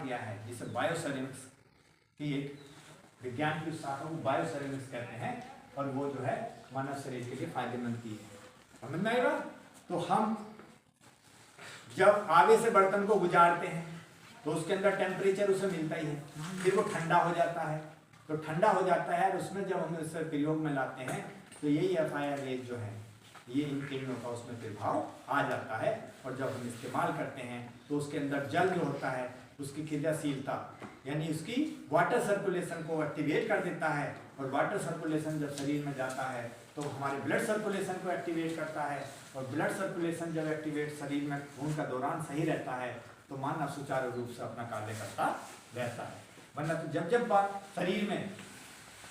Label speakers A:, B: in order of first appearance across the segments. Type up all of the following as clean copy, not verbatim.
A: दिया है जिसे बायोसेरेमिक्स की एक विज्ञान की शाखा को बायोसेरेमिक्स कहते हैं, और वो जो है मानव शरीर के लिए फायदेमंद की है। समझ में आएगा? तो हम जब आगे से बर्तन को गुजारते हैं तो उसके अंदर टेम्परेचर उसे मिलता ही है, फिर वो ठंडा हो जाता है। तो ठंडा हो जाता है और उसमें जब हम इसे प्रयोग में लाते हैं तो यही FIR रेज जो है ये इन किरणों का उसमें प्रभाव आ जाता है, और जब हम इस्तेमाल करते हैं तो उसके अंदर जल जो होता है उसकी क्रियाशीलता यानी उसकी वाटर सर्कुलेशन को एक्टिवेट कर देता है, और वाटर सर्कुलेशन जब शरीर में जाता है तो हमारे ब्लड सर्कुलेशन को एक्टिवेट करता है, और ब्लड सर्कुलेशन जब एक्टिवेट शरीर में खून का दौरान सही रहता है तो मानव सुचारू रूप से अपना कार्य करता रहता है। वरना तो जब बात शरीर में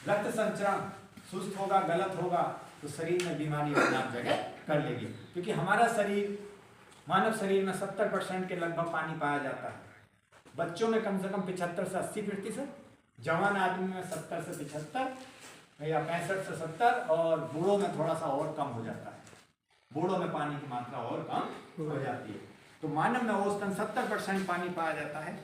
A: रक्त संचरण सुस्त होगा, गलत होगा, तो शरीर में बीमारी अपना जगह कर लेगी। क्योंकि हमारा शरीर, मानव शरीर में 70% के लगभग पानी पाया जाता है। बच्चों में कम से कम 75 से 80%, जवान आदमी में 70 से 75 या 65 से 70, और बूढ़ों में थोड़ा सा और कम हो जाता है। बूढ़ों में पानी की मात्रा और कम हो जाती है। तो मानव में औसतन 70% पानी पाया जाता है,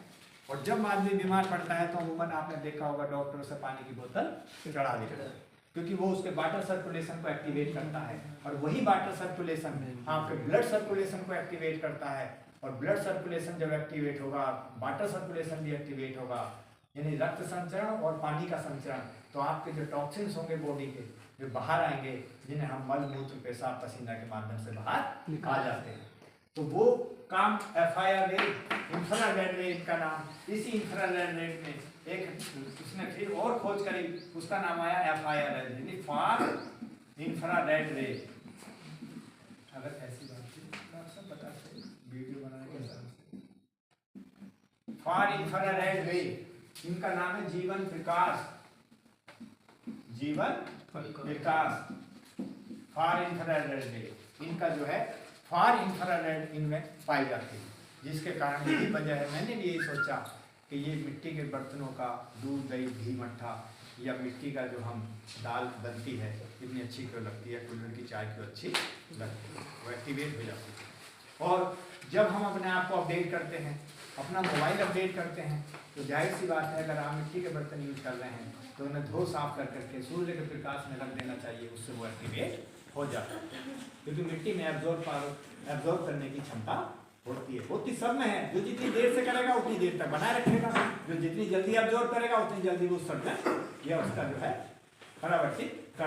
A: और जब आदमी बीमार पड़ता है तो अमूमन आपने देखा होगा डॉक्टर से पानी की बोतल चढ़ा देता है, क्योंकि वो उसके वाटर सर्कुलेशन को एक्टिवेट करता है, और वही वाटर सर्कुलेशन आपके ब्लड सर्कुलेशन को एक्टिवेट करता है, और ब्लड सर्कुलेशन जब एक्टिवेट होगा वाटर सर्कुलेशन भी एक्टिवेट होगा, यानी रक्त संचरण और पानी का संचरण, तो आपके जो टॉक्सिन्स होंगे बॉडी के जो बाहर आएंगे, जिन्हें हम मल मूत्र पेशाब पसीना के माध्यम से बाहर आ जाते हैं। तो वो काम FIR रेज, इंफ्रारेड रेज का नाम, इसी इंफ्रारेड रेज में एक उसने फिर और खोज करी, उसका नाम आया FIR रेज, यानी फार इंफ्रारेड रेज। अगर ऐसी बात सब बता वीडियो बनाने के फार इंफ्रारेड रेज, इनका नाम है जीवन प्रकाश, जीवन प्रकाश फार इंफ्रारेड रेज। इनका जो है फार इंफ्रारेड इनमें पाई जाती है, जिसके कारण यही वजह है, मैंने भी यही सोचा कि ये मिट्टी के बर्तनों का दूध, दही, घी, मट्ठा या मिट्टी का जो हम दाल बनती है इतनी अच्छी क्यों लगती है, कुल्हड़ की चाय क्यों अच्छी लगती है, वो एक्टिवेट हो जाती है। और जब हम अपने आप को अपडेट करते हैं, अपना मोबाइल अपडेट करते हैं, तो जाहिर सी बात है अगर आप मिट्टी के बर्तन यूज कर रहे हैं तो उन्हें धो साफ कर करके सूर्य के प्रकाश में रख देना चाहिए, उससे वो एक्टिवेट हो जाता है। क्योंकि मिट्टी में एब्जॉर्ब करने की क्षमता होती सब में है। जो जितनी देर से करेगा उतनी देर तक बनाए रखेगा, जो जितनी जल्दी एब्जॉर्ब करेगा उतनी जल्दी वो सब में यह उसका जो है परावर्तित